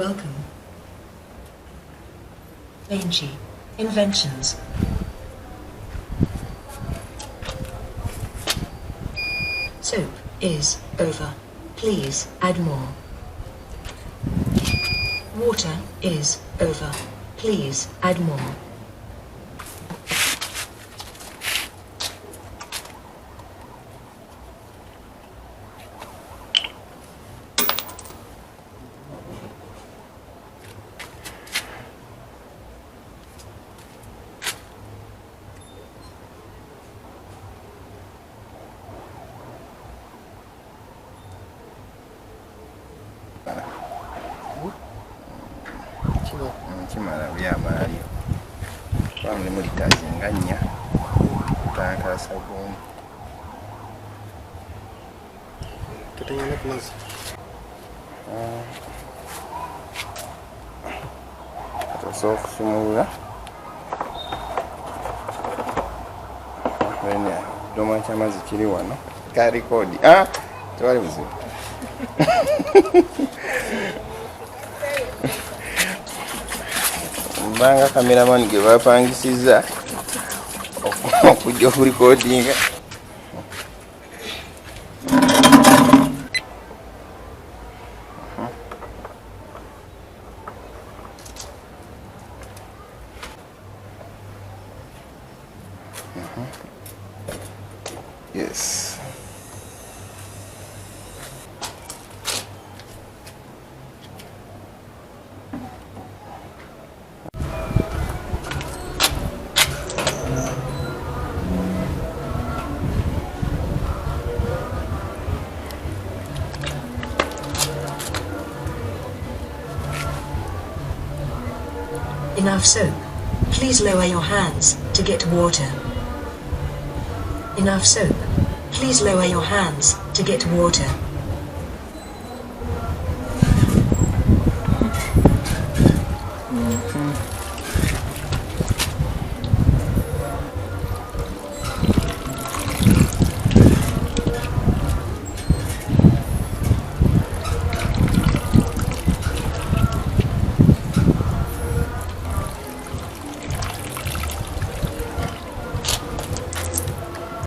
Welcome. Mangy. Inventions. Soap is over. Please add more. Water is over. Please add more. Kimala byamali bamwe muri tazi nganya tanka sabuni kitanyana kumazi so kusumula wenya doma cyamazi kiri wano ka record twali buzibu mbanga cameraman ge bapangisiza okujja okurecordinga yes. Enough soap. Please lower your hands to get water. Enough soap. Please lower your hands to get water.